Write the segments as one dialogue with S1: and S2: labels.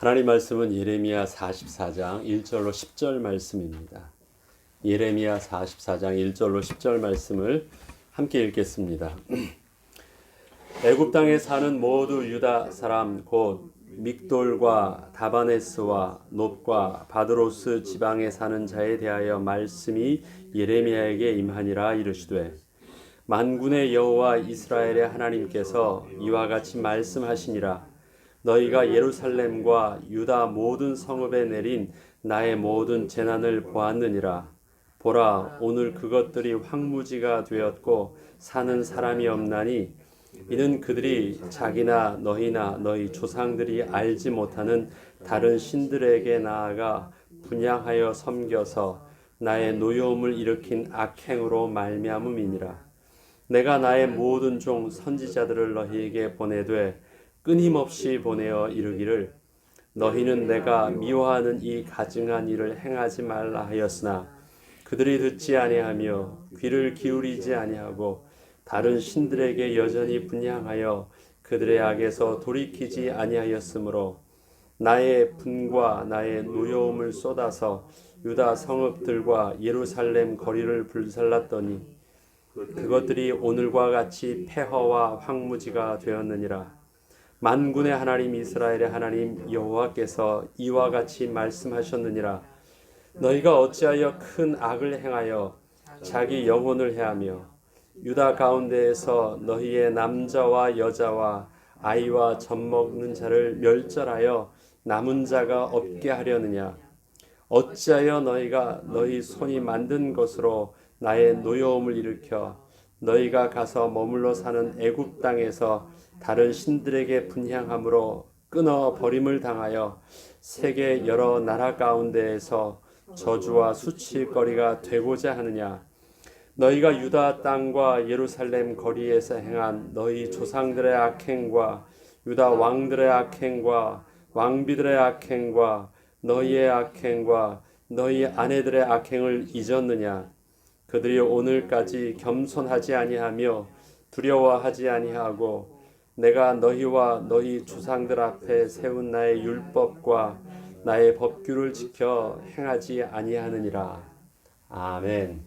S1: 하나님 말씀은 예레미야 44장 1절로 10절 말씀입니다. 예레미야 44장 1절로 10절 말씀을 함께 읽겠습니다. 애굽 땅에 사는 모두 유다 사람 곧 믹돌과 다바네스와 놉과 바드로스 지방에 사는 자에 대하여 말씀이 예레미야에게 임하니라. 이르시되 만군의 여호와 이스라엘의 하나님께서 이와 같이 말씀하시니라. 너희가 예루살렘과 유다 모든 성읍에 내린 나의 모든 재난을 보았느니라. 보라, 오늘 그것들이 황무지가 되었고 사는 사람이 없나니 이는 그들이 자기나 너희나 너희 조상들이 알지 못하는 다른 신들에게 나아가 분향하여 섬겨서 나의 노여움을 일으킨 악행으로 말미암음이니라. 내가 나의 모든 종 선지자들을 너희에게 보내되 끊임없이 보내어 이르기를 너희는 내가 미워하는 이 가증한 일을 행하지 말라 하였으나 그들이 듣지 아니하며 귀를 기울이지 아니하고 다른 신들에게 여전히 분향하여 그들의 악에서 돌이키지 아니하였으므로 나의 분과 나의 노여움을 쏟아서 유다 성읍들과 예루살렘 거리를 불살랐더니 그것들이 오늘과 같이 폐허와 황무지가 되었느니라. 만군의 하나님 이스라엘의 하나님 여호와께서 이와 같이 말씀하셨느니라. 너희가 어찌하여 큰 악을 행하여 자기 영혼을 해하며 유다 가운데에서 너희의 남자와 여자와 아이와 젖먹는 자를 멸절하여 남은 자가 없게 하려느냐. 어찌하여 너희가 너희 손이 만든 것으로 나의 노여움을 일으켜 너희가 가서 머물러 사는 애굽 땅에서 다른 신들에게 분향함으로 끊어 버림을 당하여 세계 여러 나라 가운데에서 저주와 수치거리가 되고자 하느냐. 너희가 유다 땅과 예루살렘 거리에서 행한 너희 조상들의 악행과 유다 왕들의 악행과 왕비들의 악행과 너희의 악행과 너희 아내들의 악행을 잊었느냐. 그들이 오늘까지 겸손하지 아니하며 두려워하지 아니하고 내가 너희와 너희 조상들 앞에 세운 나의 율법과 나의 법규를 지켜 행하지 아니하느니라. 아멘.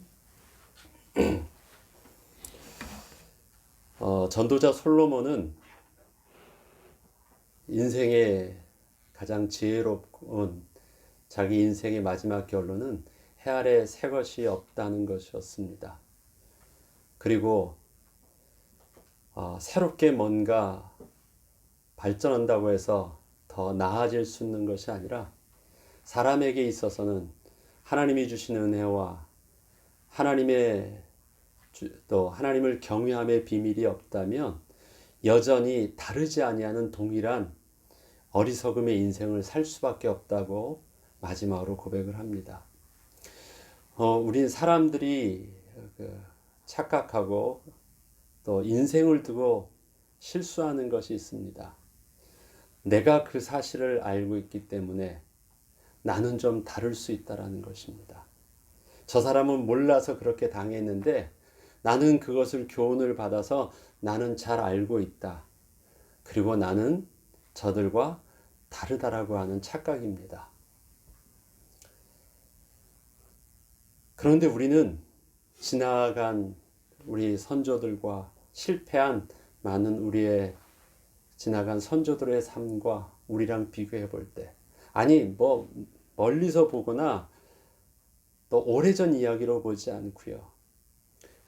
S1: 전도자 솔로몬은 인생의 가장 지혜로운 자기 인생의 마지막 결론은 해 아래 새 것이 없다는 것이었습니다. 그리고 새롭게 뭔가 발전한다고 해서 더 나아질 수 있는 것이 아니라 사람에게 있어서는 하나님이 주신 은혜와 또 하나님을 경외함의 비밀이 없다면 여전히 다르지 아니하는 동일한 어리석음의 인생을 살 수밖에 없다고 마지막으로 고백을 합니다. 우린 사람들이 착각하고 또 인생을 두고 실수하는 것이 있습니다. 내가 그 사실을 알고 있기 때문에 나는 좀 다를 수 있다는 것입니다. 저 사람은 몰라서 그렇게 당했는데 나는 그것을 교훈을 받아서 나는 잘 알고 있다. 그리고 나는 저들과 다르다라고 하는 착각입니다. 그런데 우리는 지나간 우리 선조들과 실패한 많은 우리의 지나간 선조들의 삶과 우리랑 비교해 볼 때, 아니 멀리서 보거나 또 오래전 이야기로 보지 않고요.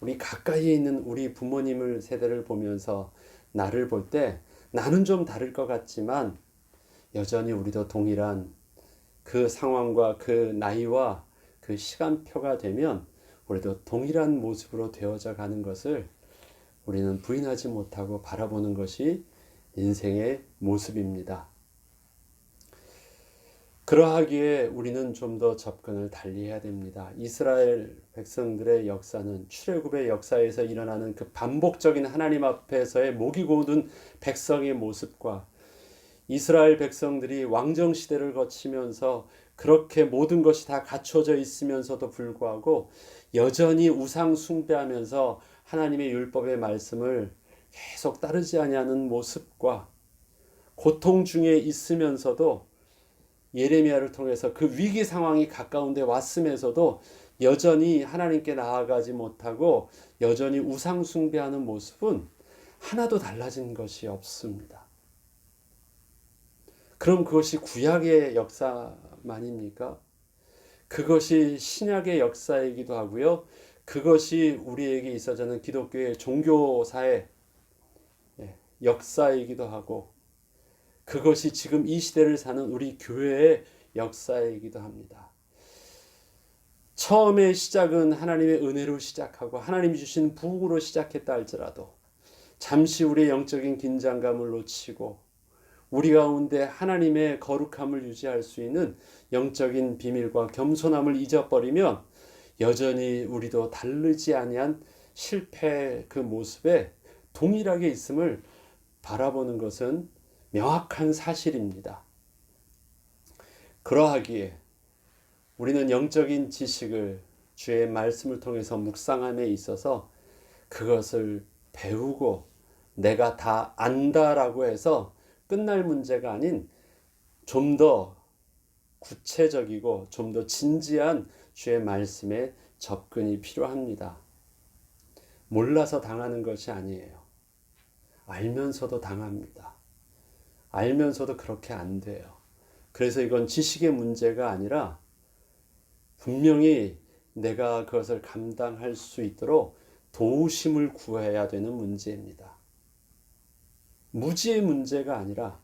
S1: 우리 가까이에 있는 우리 부모님을 세대를 보면서 나를 볼 때 나는 좀 다를 것 같지만 여전히 우리도 동일한 그 상황과 그 나이와 그 시간표가 되면 우리도 동일한 모습으로 되어져 가는 것을 우리는 부인하지 못하고 바라보는 것이 인생의 모습입니다. 그러하기에 우리는 좀 더 접근을 달리해야 됩니다. 이스라엘 백성들의 역사는 출애굽의 역사에서 일어나는 그 반복적인 하나님 앞에서의 목이 고든 백성의 모습과 이스라엘 백성들이 왕정 시대를 거치면서 그렇게 모든 것이 다 갖춰져 있으면서도 불구하고 여전히 우상 숭배하면서 하나님의 율법의 말씀을 계속 따르지 아니하는 모습과 고통 중에 있으면서도 예레미야를 통해서 그 위기 상황이 가까운 데 왔음에서도 여전히 하나님께 나아가지 못하고 여전히 우상 숭배하는 모습은 하나도 달라진 것이 없습니다. 그럼 그것이 구약의 역사만입니까? 그것이 신약의 역사이기도 하고요. 그것이 우리에게 있어서는 기독교의 종교사의 역사이기도 하고 그것이 지금 이 시대를 사는 우리 교회의 역사이기도 합니다. 처음의 시작은 하나님의 은혜로 시작하고 하나님이 주신 부흥으로 시작했다 할지라도 잠시 우리의 영적인 긴장감을 놓치고 우리 가운데 하나님의 거룩함을 유지할 수 있는 영적인 비밀과 겸손함을 잊어버리면 여전히 우리도 다르지 아니한 실패의 그 모습에 동일하게 있음을 바라보는 것은 명확한 사실입니다. 그러하기에 우리는 영적인 지식을 주의 말씀을 통해서 묵상함에 있어서 그것을 배우고 내가 다 안다라고 해서 끝날 문제가 아닌 좀 더 구체적이고 좀 더 진지한 주의 말씀에 접근이 필요합니다. 몰라서 당하는 것이 아니에요. 알면서도 당합니다. 알면서도 그렇게 안 돼요. 그래서 이건 지식의 문제가 아니라 분명히 내가 그것을 감당할 수 있도록 도우심을 구해야 되는 문제입니다. 무지의 문제가 아니라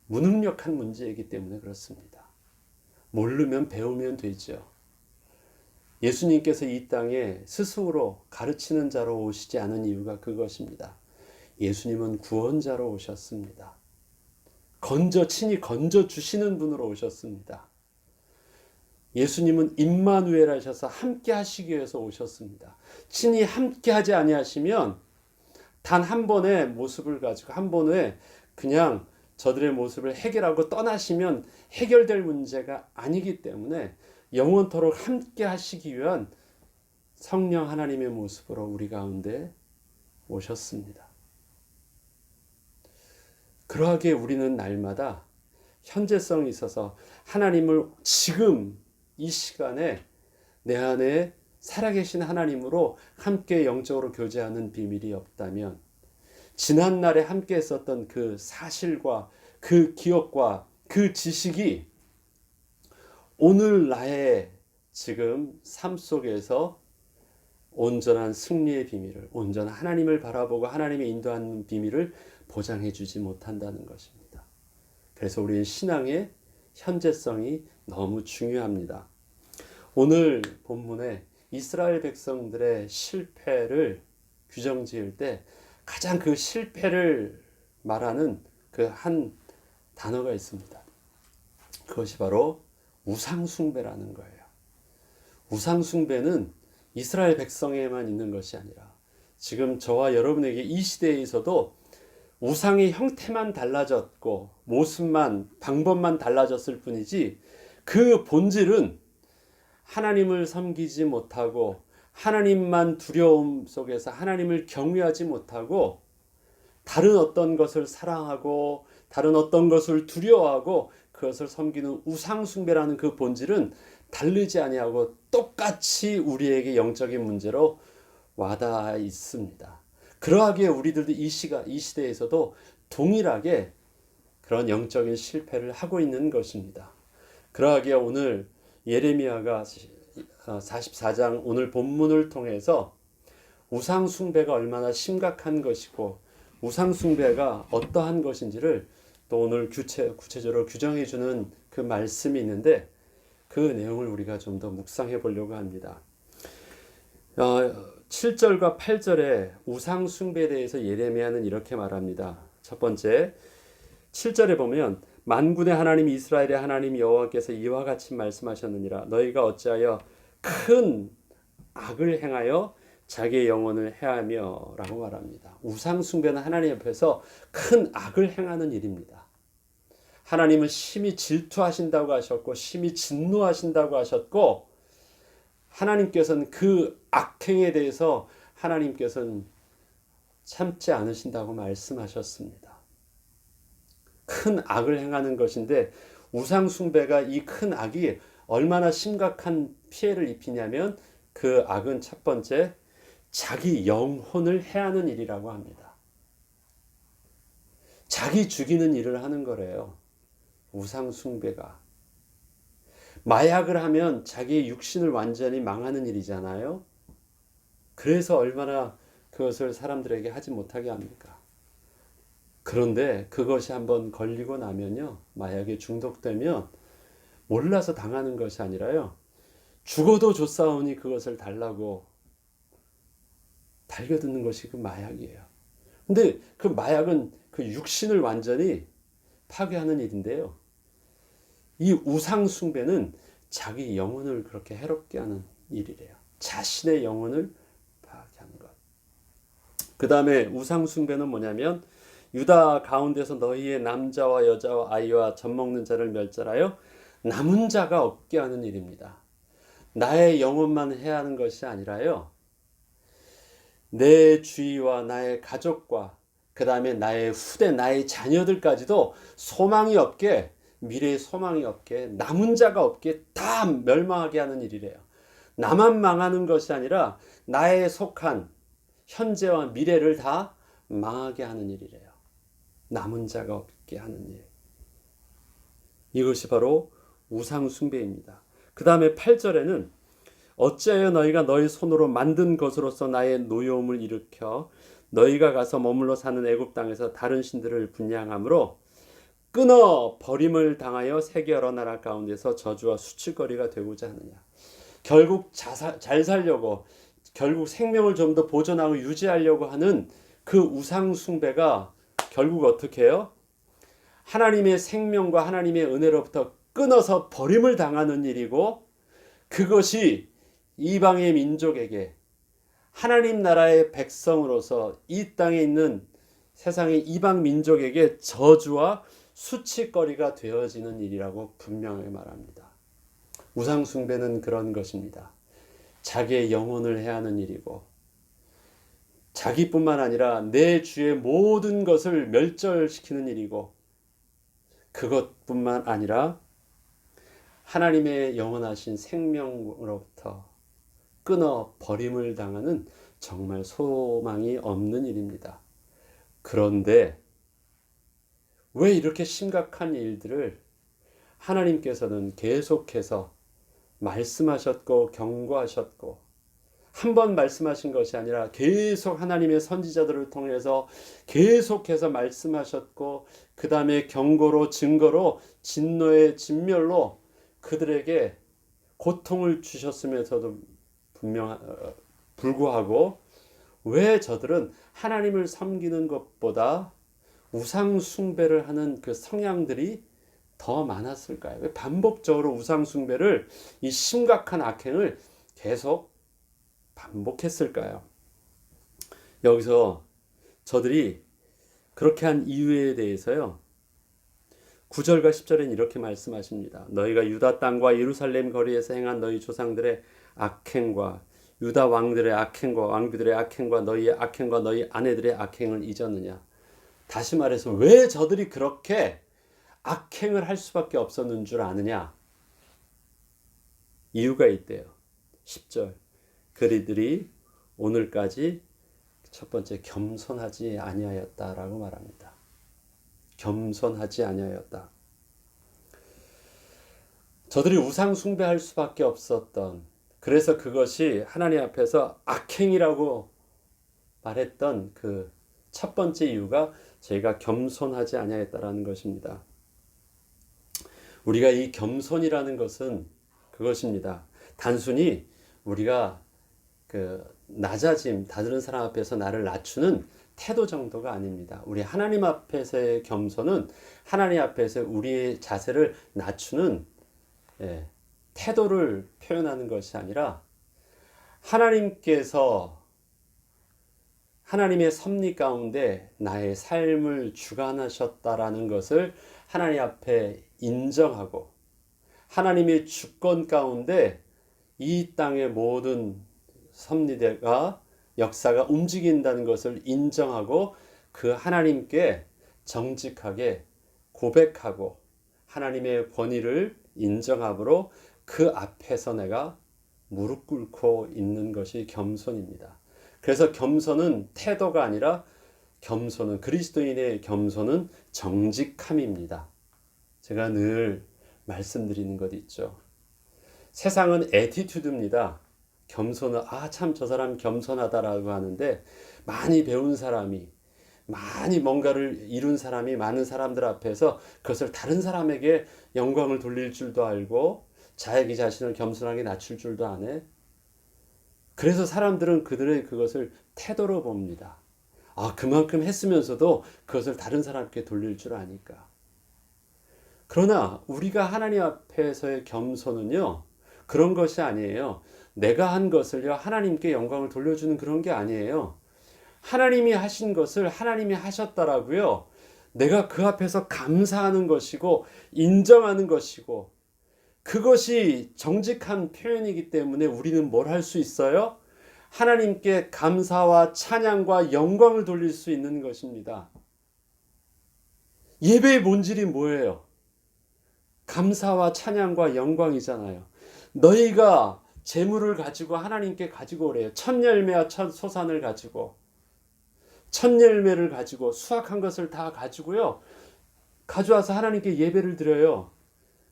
S1: 무능력한 문제이기 때문에 그렇습니다. 모르면 배우면 되죠. 예수님께서 이 땅에 스스로 가르치는 자로 오시지 않은 이유가 그것입니다. 예수님은 구원자로 오셨습니다. 친히 건져 주시는 분으로 오셨습니다. 예수님은 임마누엘 하셔서 함께 하시기 위해서 오셨습니다. 친히 함께 하지 아니하시면 단 한 번의 모습을 가지고 한 번에 그냥 저들의 모습을 해결하고 떠나시면 해결될 문제가 아니기 때문에 영원토록 함께 하시기 위한 성령 하나님의 모습으로 우리 가운데 오셨습니다. 그러하기에 우리는 날마다 현재성이 있어서 하나님을 지금 이 시간에 내 안에 살아계신 하나님으로 함께 영적으로 교제하는 비밀이 없다면 지난날에 함께 했었던 그 사실과 그 기억과 그 지식이 오늘 나의 지금 삶 속에서 온전한 승리의 비밀을, 온전한 하나님을 바라보고 하나님의 인도하는 비밀을 보장해 주지 못한다는 것입니다. 그래서 우리의 신앙의 현재성이 너무 중요합니다. 오늘 본문에 이스라엘 백성들의 실패를 규정 지을 때 가장 그 실패를 말하는 그 한 단어가 있습니다. 그것이 바로 우상숭배라는 거예요. 우상숭배는 이스라엘 백성에만 있는 것이 아니라 지금 저와 여러분에게 이 시대에서도 우상의 형태만 달라졌고 모습만 방법만 달라졌을 뿐이지 그 본질은 하나님을 섬기지 못하고 하나님만 두려움 속에서 하나님을 경외하지 못하고 다른 어떤 것을 사랑하고 다른 어떤 것을 두려워하고 그것을 섬기는 우상숭배라는 그 본질은 다르지 아니하고 똑같이 우리에게 영적인 문제로 와닿아 있습니다. 그러하기에 우리들도 이 시대에서도 동일하게 그런 영적인 실패를 하고 있는 것입니다. 그러하기에 오늘 예레미야가 44장 오늘 본문을 통해서 우상숭배가 얼마나 심각한 것이고 우상숭배가 어떠한 것인지를 또 오늘 구체적으로 규정해주는 그 말씀이 있는데 그 내용을 우리가 좀 더 묵상해 보려고 합니다. 7절과 8절에 우상숭배에 대해서 예레미야는 이렇게 말합니다. 첫 번째 7절에 보면 만군의 하나님 이스라엘의 하나님 여호와께서 이와 같이 말씀하셨느니라 너희가 어찌하여 큰 악을 행하여 자기의 영혼을 해하며 라고 말합니다. 우상숭배는 하나님 앞에서 큰 악을 행하는 일입니다. 하나님은 심히 질투하신다고 하셨고 심히 진노하신다고 하셨고 하나님께서는 그 악행에 대해서 하나님께서는 참지 않으신다고 말씀하셨습니다. 큰 악을 행하는 것인데 우상 숭배가 이 큰 악이 얼마나 심각한 피해를 입히냐면 그 악은 첫 번째 자기 영혼을 해하는 일이라고 합니다. 자기 죽이는 일을 하는 거래요. 우상 숭배가. 마약을 하면 자기의 육신을 완전히 망하는 일이잖아요. 그래서 얼마나 그것을 사람들에게 하지 못하게 합니까? 그런데 그것이 한번 걸리고 나면요, 마약에 중독되면 몰라서 당하는 것이 아니라요, 죽어도 좋사오니 그것을 달라고 달겨드는 것이 그 마약이에요. 근데 그 마약은 그 육신을 완전히 파괴하는 일인데요, 이 우상 숭배는 자기 영혼을 그렇게 해롭게 하는 일이래요. 자신의 영혼을 파괴하는 것. 그 다음에 우상 숭배는 뭐냐면 유다 가운데서 너희의 남자와 여자와 아이와 젖먹는 자를 멸절하여 남은 자가 없게 하는 일입니다. 나의 영혼만 해야 하는 것이 아니라요, 내 주위와 나의 가족과 그 다음에 나의 후대, 나의 자녀들까지도 소망이 없게, 미래의 소망이 없게, 남은 자가 없게 다 멸망하게 하는 일이래요. 나만 망하는 것이 아니라 나의 속한 현재와 미래를 다 망하게 하는 일이래요. 남은 자가 없게 하는 일. 이것이 바로 우상 숭배입니다. 그 다음에 8절에는 어찌하여 너희가 너희 손으로 만든 것으로서 나의 노여움을 일으켜 너희가 가서 머물러 사는 애굽 땅에서 다른 신들을 분향함으로 끊어 버림을 당하여 세계 여러 나라 가운데서 저주와 수치거리가 되고자 하느냐. 결국 잘 살려고, 결국 생명을 좀 더 보존하고 유지하려고 하는 그 우상 숭배가 결국 어떻게 해요? 하나님의 생명과 하나님의 은혜로부터 끊어서 버림을 당하는 일이고, 그것이 이방의 민족에게 하나님 나라의 백성으로서 이 땅에 있는 세상의 이방 민족에게 저주와 수치거리가 되어지는 일이라고 분명하게 말합니다. 우상 숭배는 그런 것입니다. 자기의 영혼을 해하는 일이고, 자기뿐만 아니라 내 주의 모든 것을 멸절시키는 일이고, 그것뿐만 아니라 하나님의 영원하신 생명으로부터 끊어 버림을 당하는 정말 소망이 없는 일입니다. 그런데 왜 이렇게 심각한 일들을 하나님께서는 계속해서 말씀하셨고 경고하셨고, 한 번 말씀하신 것이 아니라 계속 하나님의 선지자들을 통해서 계속해서 말씀하셨고, 그 다음에 경고로 증거로 진노의 진멸로 그들에게 고통을 주셨으면서도 불구하고 왜 저들은 하나님을 섬기는 것보다 우상 숭배를 하는 그 성향들이 더 많았을까요? 왜 반복적으로 우상 숭배를, 이 심각한 악행을 계속 반복했을까요? 여기서 저들이 그렇게 한 이유에 대해서요, 9절과 10절엔 이렇게 말씀하십니다. 너희가 유다 땅과 예루살렘 거리에서 행한 너희 조상들의 악행과 유다 왕들의 악행과 왕비들의 악행과 너희의 악행과 너희 아내들의 악행을 잊었느냐. 다시 말해서 왜 저들이 그렇게 악행을 할 수밖에 없었는 줄 아느냐. 이유가 있대요. 10절. 그들이 오늘까지 첫 번째 겸손하지 아니하였다라고 말합니다. 겸손하지 아니하였다. 저들이 우상 숭배할 수밖에 없었던, 그래서 그것이 하나님 앞에서 악행이라고 말했던 그 첫 번째 이유가 저희가 겸손하지 아니하였다라는 것입니다. 우리가 이 겸손이라는 것은 그것입니다. 단순히 우리가 그 낮아짐, 다른 사람 앞에서 나를 낮추는 태도 정도가 아닙니다. 우리 하나님 앞에서의 겸손은 하나님 앞에서 우리의 자세를 낮추는 태도를 표현하는 것이 아니라, 하나님께서 하나님의 섭리 가운데 나의 삶을 주관하셨다라는 것을 하나님 앞에 인정하고, 하나님의 주권 가운데 이 땅의 모든 섭리대가 역사가 움직인다는 것을 인정하고 그 하나님께 정직하게 고백하고 하나님의 권위를 인정함으로 그 앞에서 내가 무릎 꿇고 있는 것이 겸손입니다. 그래서 겸손은 태도가 아니라 겸손은 그리스도인의 겸손은 정직함입니다. 제가 늘 말씀드리는 것 있죠. 세상은 애티튜드입니다. 겸손은 참 저 사람 겸손하다라고 하는데 많이 배운 사람이 많이 뭔가를 이룬 사람이 많은 사람들 앞에서 그것을 다른 사람에게 영광을 돌릴 줄도 알고 자기 자신을 겸손하게 낮출 줄도 아네. 그래서 사람들은 그들의 그것을 태도로 봅니다. 그만큼 했으면서도 그것을 다른 사람께 돌릴 줄 아니까. 그러나 우리가 하나님 앞에서의 겸손은요, 그런 것이 아니에요. 내가 한 것을요, 하나님께 영광을 돌려주는 그런 게 아니에요. 하나님이 하신 것을 하나님이 하셨다라고요, 내가 그 앞에서 감사하는 것이고 인정하는 것이고, 그것이 정직한 표현이기 때문에 우리는 뭘 할 수 있어요? 하나님께 감사와 찬양과 영광을 돌릴 수 있는 것입니다. 예배의 본질이 뭐예요? 감사와 찬양과 영광이잖아요. 너희가 재물을 가지고 하나님께 가지고 오래요. 첫 열매와 첫 소산을 가지고, 첫 열매를 가지고 수확한 것을 다 가지고요, 가져와서 하나님께 예배를 드려요.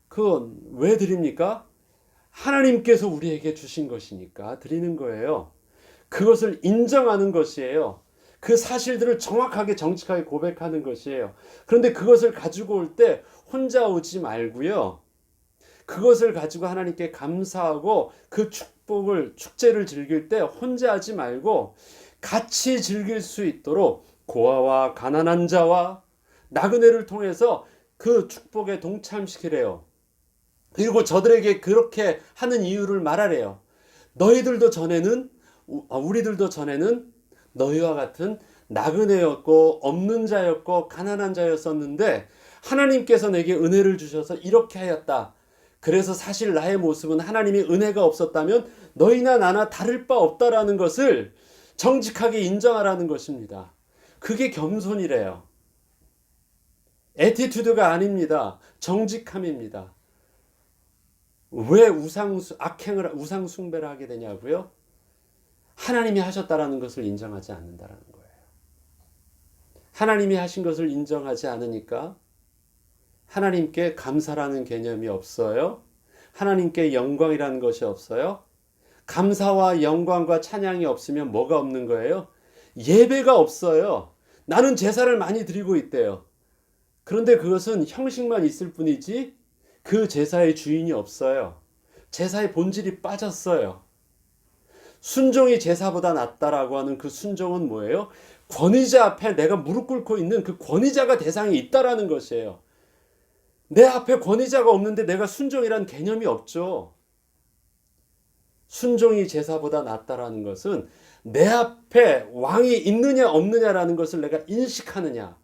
S1: 그건 왜 드립니까? 하나님께서 우리에게 주신 것이니까 드리는 거예요. 그것을 인정하는 것이에요. 그 사실들을 정확하게 정직하게 고백하는 것이에요. 그런데 그것을 가지고 올 때 혼자 오지 말고요, 그것을 가지고 하나님께 감사하고 그 축제를 즐길 때 혼자 하지 말고 같이 즐길 수 있도록 고아와 가난한 자와 나그네를 통해서 그 축복에 동참시키래요. 그리고 저들에게 그렇게 하는 이유를 말하래요. 너희들도 전에는, 우리들도 전에는 너희와 같은 나그네였고 없는 자였고 가난한 자였었는데 하나님께서 내게 은혜를 주셔서 이렇게 하였다. 그래서 사실 나의 모습은 하나님의 은혜가 없었다면 너희나 나나 다를 바 없다라는 것을 정직하게 인정하라는 것입니다. 그게 겸손이래요. 애티튜드가 아닙니다. 정직함입니다. 왜 우상 숭배를 하게 되냐고요? 하나님이 하셨다라는 것을 인정하지 않는다라는 거예요. 하나님이 하신 것을 인정하지 않으니까 하나님께 감사라는 개념이 없어요. 하나님께 영광이라는 것이 없어요. 감사와 영광과 찬양이 없으면 뭐가 없는 거예요? 예배가 없어요. 나는 제사를 많이 드리고 있대요. 그런데 그것은 형식만 있을 뿐이지 그 제사의 주인이 없어요. 제사의 본질이 빠졌어요. 순종이 제사보다 낫다라고 하는 그 순종은 뭐예요? 권위자 앞에 내가 무릎 꿇고 있는 그 권위자가 대상이 있다라는 것이에요. 내 앞에 권위자가 없는데 내가 순종이란 개념이 없죠. 순종이 제사보다 낫다라는 것은 내 앞에 왕이 있느냐 없느냐라는 것을 내가 인식하느냐,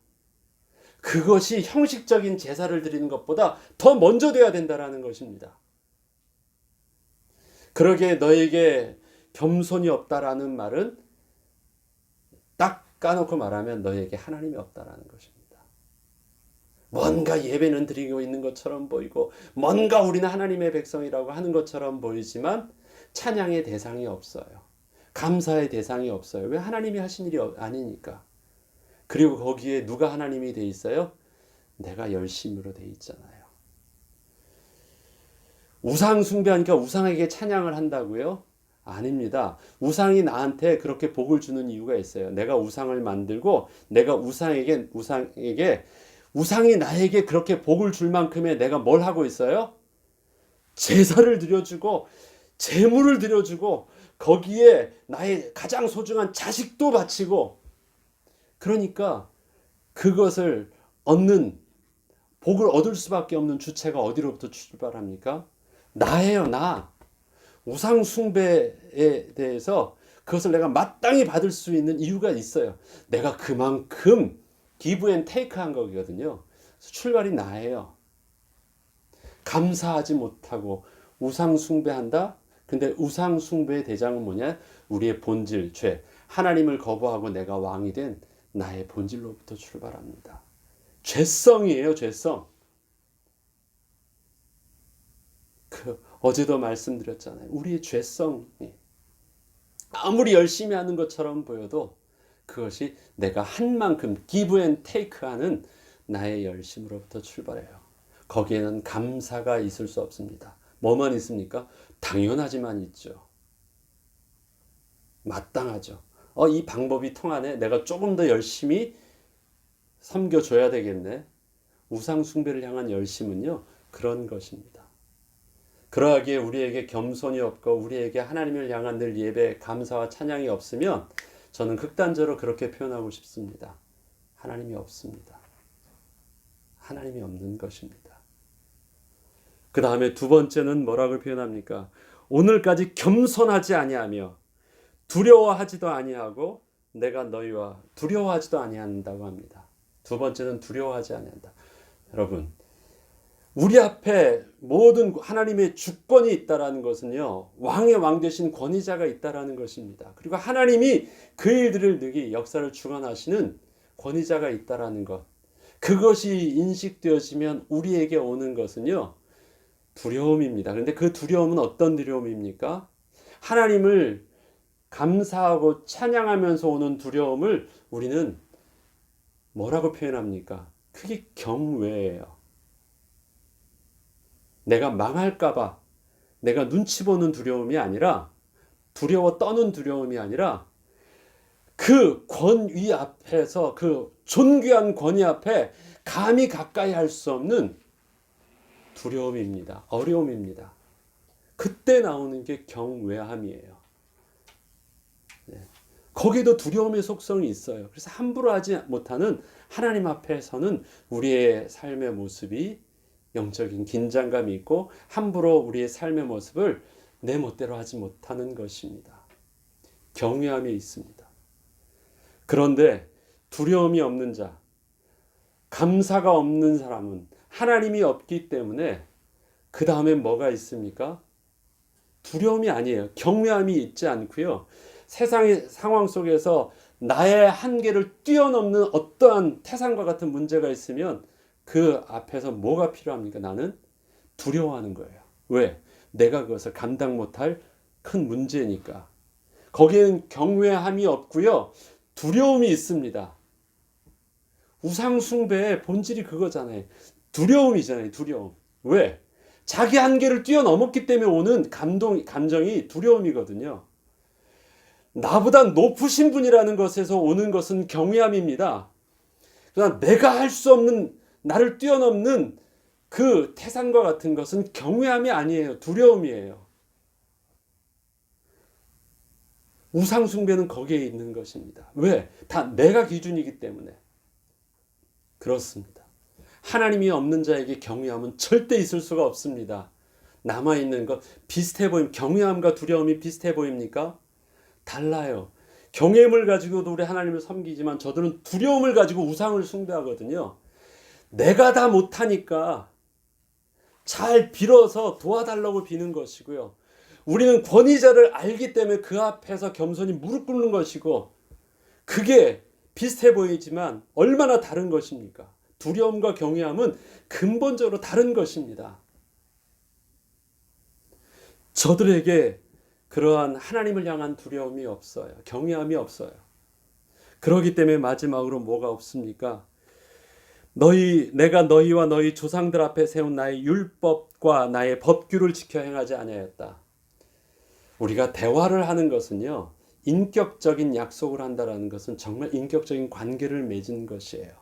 S1: 그것이 형식적인 제사를 드리는 것보다 더 먼저 돼야 된다라는 것입니다. 그러기에 너에게 겸손이 없다라는 말은 딱 까놓고 말하면 너에게 하나님이 없다라는 것입니다. 뭔가 예배는 드리고 있는 것처럼 보이고 뭔가 우리는 하나님의 백성이라고 하는 것처럼 보이지만 찬양의 대상이 없어요. 감사의 대상이 없어요. 왜? 하나님이 하신 일이 아니니까. 그리고 거기에 누가 하나님이 돼 있어요? 내가 열심으로 돼 있잖아요. 우상 숭배하니까 우상에게 찬양을 한다고요? 아닙니다. 우상이 나한테 그렇게 복을 주는 이유가 있어요. 내가 우상을 만들고 내가 우상이 나에게 그렇게 복을 줄 만큼의 내가 뭘 하고 있어요? 제사를 드려주고 제물을 드려주고 거기에 나의 가장 소중한 자식도 바치고, 그러니까 그것을 복을 얻을 수밖에 없는 주체가 어디로부터 출발합니까? 나예요, 나. 우상 숭배에 대해서 그것을 내가 마땅히 받을 수 있는 이유가 있어요. 내가 그만큼 기브 앤 테이크 한 거거든요. 출발이 나예요. 감사하지 못하고 우상 숭배한다? 근데 우상 숭배의 대장은 뭐냐? 우리의 본질, 죄. 하나님을 거부하고 내가 왕이 된 나의 본질로부터 출발합니다. 죄성이에요, 죄성. 어제도 말씀드렸잖아요. 우리의 죄성이 아무리 열심히 하는 것처럼 보여도 그것이 내가 한 만큼 give and take 하는 나의 열심으로부터 출발해요. 거기에는 감사가 있을 수 없습니다. 뭐만 있습니까? 당연하지만 있죠. 마땅하죠. 이 방법이 통하네. 내가 조금 더 열심히 섬겨줘야 되겠네. 우상 숭배를 향한 열심은요, 그런 것입니다. 그러하기에 우리에게 겸손이 없고 우리에게 하나님을 향한 늘 예배, 감사와 찬양이 없으면 저는 극단적으로 그렇게 표현하고 싶습니다. 하나님이 없습니다. 하나님이 없는 것입니다. 그 다음에 두 번째는 뭐라고 표현합니까? 오늘까지 겸손하지 아니하며 두려워하지도 아니하고 내가 너희와 두려워하지도 아니한다고 합니다. 두 번째는 두려워하지 아니한다. 여러분, 우리 앞에 모든 하나님의 주권이 있다라는 것은요, 왕의 왕 되신 권위자가 있다라는 것입니다. 그리고 하나님이 그 일들을 능히 역사를 주관하시는 권위자가 있다라는 것, 그것이 인식되어지면 우리에게 오는 것은요, 두려움입니다. 그런데 그 두려움은 어떤 두려움입니까? 하나님을 감사하고 찬양하면서 오는 두려움을 우리는 뭐라고 표현합니까? 그게 경외예요. 내가 망할까봐 내가 눈치 보는 두려움이 아니라, 두려워 떠는 두려움이 아니라, 그 권위 앞에서, 그 존귀한 권위 앞에 감히 가까이 할 수 없는 두려움입니다. 어려움입니다. 그때 나오는 게 경외함이에요. 네. 거기도 두려움의 속성이 있어요. 그래서 함부로 하지 못하는 하나님 앞에서는 우리의 삶의 모습이 영적인 긴장감이 있고 함부로 우리의 삶의 모습을 내 멋대로 하지 못하는 것입니다. 경외함이 있습니다. 그런데 두려움이 없는 자, 감사가 없는 사람은 하나님이 없기 때문에 그 다음에 뭐가 있습니까? 두려움이 아니에요. 경외함이 있지 않고요. 세상의 상황 속에서 나의 한계를 뛰어넘는 어떠한 태산과 같은 문제가 있으면 그 앞에서 뭐가 필요합니까? 나는 두려워하는 거예요. 왜? 내가 그것을 감당 못할 큰 문제니까. 거기에는 경외함이 없고요. 두려움이 있습니다. 우상 숭배의 본질이 그거잖아요. 두려움이잖아요. 두려움. 왜? 자기 한계를 뛰어넘었기 때문에 오는 감정이 두려움이거든요. 나보다 높으신 분이라는 것에서 오는 것은 경외함입니다. 그러나 내가 할 수 없는, 나를 뛰어넘는 그 태산과 같은 것은 경외함이 아니에요. 두려움이에요. 우상 숭배는 거기에 있는 것입니다. 왜? 다 내가 기준이기 때문에. 그렇습니다. 하나님이 없는 자에게 경외함은 절대 있을 수가 없습니다. 남아있는 것 비슷해 보임. 경외함과 두려움이 비슷해 보입니까? 달라요. 경외함을 가지고도 우리 하나님을 섬기지만 저들은 두려움을 가지고 우상을 숭배하거든요. 내가 다 못하니까 잘 빌어서 도와달라고 비는 것이고요. 우리는 권위자를 알기 때문에 그 앞에서 겸손히 무릎 꿇는 것이고, 그게 비슷해 보이지만 얼마나 다른 것입니까? 두려움과 경외함은 근본적으로 다른 것입니다. 저들에게 그러한 하나님을 향한 두려움이 없어요. 경외함이 없어요. 그렇기 때문에 마지막으로 뭐가 없습니까? 내가 너희와 너희 조상들 앞에 세운 나의 율법과 나의 법규를 지켜 행하지 아니하였다. 우리가 대화를 하는 것은요, 인격적인 약속을 한다라는 것은 정말 인격적인 관계를 맺은 것이에요.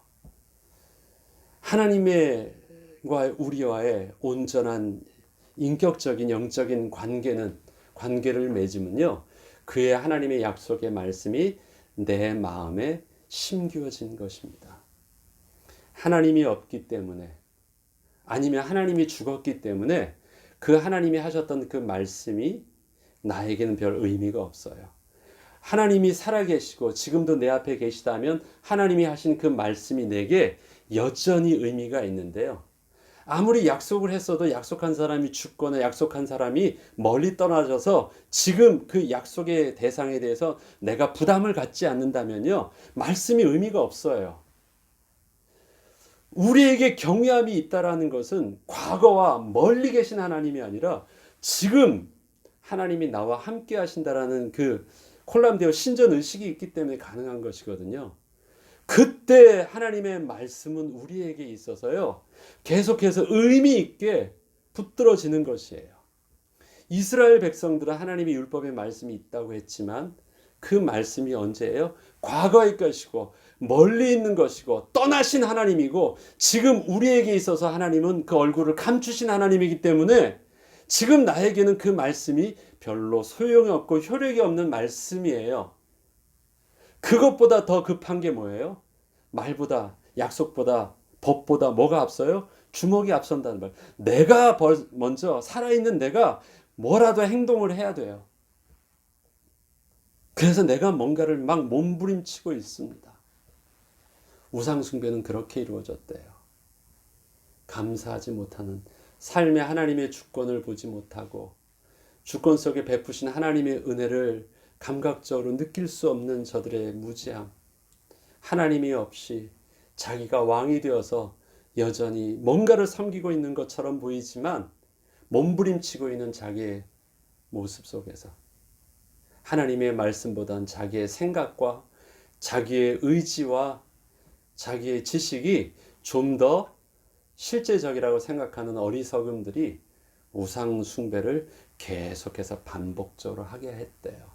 S1: 하나님과 우리와의 온전한 인격적인 영적인 관계를 맺으면요, 그의 하나님의 약속의 말씀이 내 마음에 심겨진 것입니다. 하나님이 없기 때문에, 아니면 하나님이 죽었기 때문에 그 하나님이 하셨던 그 말씀이 나에게는 별 의미가 없어요. 하나님이 살아계시고 지금도 내 앞에 계시다면 하나님이 하신 그 말씀이 내게 여전히 의미가 있는데요. 아무리 약속을 했어도 약속한 사람이 죽거나 약속한 사람이 멀리 떠나져서 지금 그 약속의 대상에 대해서 내가 부담을 갖지 않는다면요, 말씀이 의미가 없어요. 우리에게 경외함이 있다라는 것은 과거와 멀리 계신 하나님이 아니라 지금 하나님이 나와 함께 하신다라는 그 콜람데오 신전 의식이 있기 때문에 가능한 것이거든요. 그때 하나님의 말씀은 우리에게 있어서요, 계속해서 의미 있게 붙들어지는 것이에요. 이스라엘 백성들은 하나님의 율법의 말씀이 있다고 했지만 그 말씀이 언제예요? 과거의 것이고 멀리 있는 것이고 떠나신 하나님이고, 지금 우리에게 있어서 하나님은 그 얼굴을 감추신 하나님이기 때문에 지금 나에게는 그 말씀이 별로 소용이 없고 효력이 없는 말씀이에요. 그것보다 더 급한 게 뭐예요? 말보다, 약속보다, 법보다 뭐가 앞서요? 주먹이 앞선다는 말. 내가 먼저 살아있는 내가 뭐라도 행동을 해야 돼요. 그래서 내가 뭔가를 막 몸부림치고 있습니다. 우상숭배는 그렇게 이루어졌대요. 감사하지 못하는, 삶의 하나님의 주권을 보지 못하고 주권 속에 베푸신 하나님의 은혜를 감각적으로 느낄 수 없는 저들의 무지함, 하나님이 없이 자기가 왕이 되어서 여전히 뭔가를 섬기고 있는 것처럼 보이지만 몸부림치고 있는 자기의 모습 속에서 하나님의 말씀보단 자기의 생각과 자기의 의지와 자기의 지식이 좀 더 실제적이라고 생각하는 어리석음들이 우상 숭배를 계속해서 반복적으로 하게 했대요.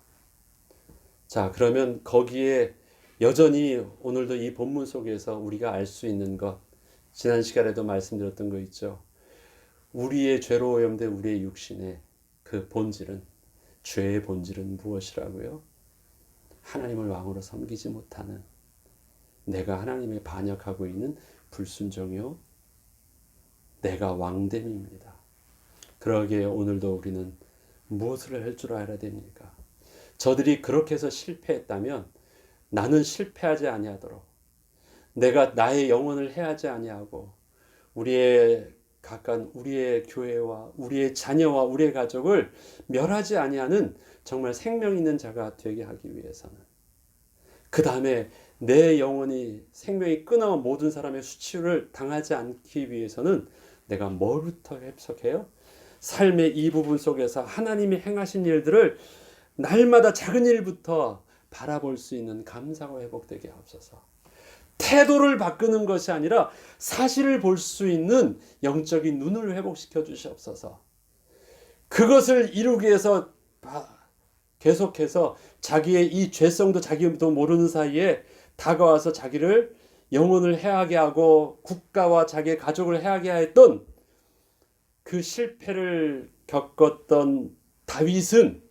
S1: 자, 그러면 거기에 여전히 오늘도 이 본문 속에서 우리가 알 수 있는 것, 지난 시간에도 말씀드렸던 거 있죠. 우리의 죄로 오염된 우리의 육신의 그 본질은, 죄의 본질은 무엇이라고요? 하나님을 왕으로 섬기지 못하는, 내가 하나님에 반역하고 있는 불순종이요, 내가 왕됨입니다. 그러기에 오늘도 우리는 무엇을 할 줄 알아야 됩니까? 저들이 그렇게 해서 실패했다면 나는 실패하지 아니하도록, 내가 나의 영혼을 해하지 아니하고 우리의 가까운 우리의 교회와 우리의 자녀와 우리의 가족을 멸하지 아니하는 정말 생명 있는 자가 되게 하기 위해서는, 그 다음에 내 영혼이 생명이 끊어 모든 사람의 수치를 당하지 않기 위해서는 내가 뭐부터 해석해요? 삶의 이 부분 속에서 하나님이 행하신 일들을 날마다 작은 일부터 바라볼 수 있는 감사가 회복되게 하옵소서. 태도를 바꾸는 것이 아니라 사실을 볼 수 있는 영적인 눈을 회복시켜 주시옵소서. 그것을 이루기 위해서 계속해서 자기의 이 죄성도 자기도 모르는 사이에 다가와서 자기를 영혼을 해하게 하고 국가와 자기의 가족을 해하게 했던 그 실패를 겪었던 다윗은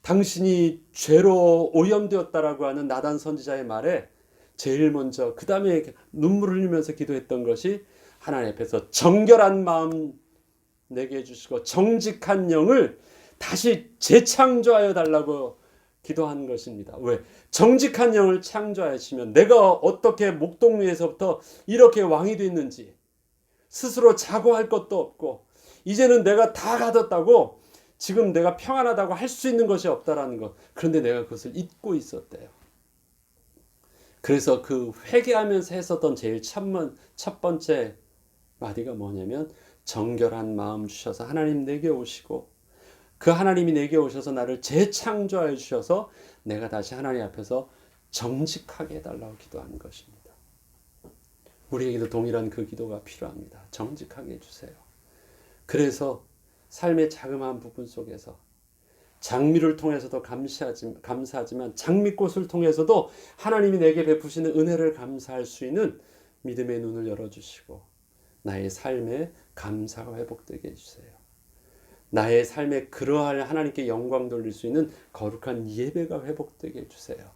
S1: 당신이 죄로 오염되었다라고 하는 나단 선지자의 말에 제일 먼저 그 다음에 눈물을 흘리면서 기도했던 것이 하나님 앞에서 정결한 마음 내게 해주시고 정직한 영을 다시 재창조하여 달라고 기도한 것입니다. 왜? 정직한 영을 창조하시면 내가 어떻게 목동리에서부터 이렇게 왕이 됐는지 스스로 자고할 것도 없고 이제는 내가 다 가졌다고 지금 내가 평안하다고 할 수 있는 것이 없다라는 것. 그런데 내가 그것을 잊고 있었대요. 그래서 그 회개하면서 했었던 제일 첫 번째 마디가 뭐냐면 정결한 마음 주셔서 하나님 내게 오시고 그 하나님이 내게 오셔서 나를 재창조하여 주셔서 내가 다시 하나님 앞에서 정직하게 해달라고 기도하는 것입니다. 우리에게도 동일한 그 기도가 필요합니다. 정직하게 해주세요. 그래서 삶의 자그마한 부분 속에서 장미를 통해서도 감사하지만 장미꽃을 통해서도 하나님이 내게 베푸시는 은혜를 감사할 수 있는 믿음의 눈을 열어주시고 나의 삶에 감사가 회복되게 해주세요. 나의 삶에 그러할 하나님께 영광 돌릴 수 있는 거룩한 예배가 회복되게 해주세요.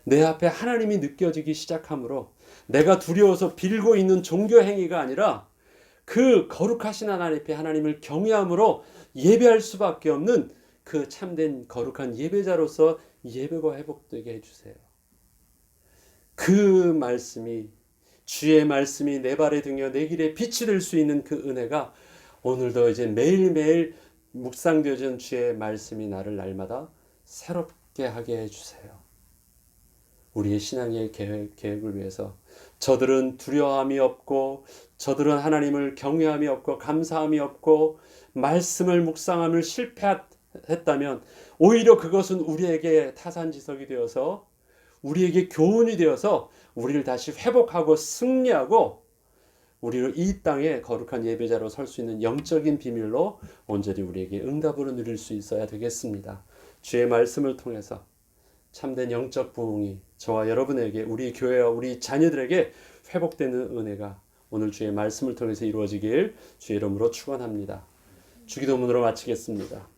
S1: 내 앞에 하나님이 느껴지기 시작하므로 내가 두려워서 빌고 있는 종교 행위가 아니라 그 거룩하신 하나님 앞에 하나님을 경외함으로 예배할 수밖에 없는 그 참된 거룩한 예배자로서 예배가 회복되게 해주세요. 그 말씀이 주의 말씀이 내 발에 등이어 내 길에 빛이 될 수 있는 그 은혜가 오늘도 이제 매일매일 묵상되어지는 주의 말씀이 나를 날마다 새롭게 하게 해주세요. 우리의 신앙의 계획을 위해서 저들은 두려움이 없고 저들은 하나님을 경외함이 없고 감사함이 없고 말씀을 묵상함을 실패했다면 오히려 그것은 우리에게 타산지석이 되어서 우리에게 교훈이 되어서 우리를 다시 회복하고 승리하고 우리를 이 땅에 거룩한 예배자로 설 수 있는 영적인 비밀로 온전히 우리에게 응답으로 누릴 수 있어야 되겠습니다. 주의 말씀을 통해서 참된 영적 부흥이 저와 여러분에게 우리 교회와 우리 자녀들에게 회복되는 은혜가 오늘 주의 말씀을 통해서 이루어지길 주의 이름으로 축원합니다. 주기도문으로 마치겠습니다.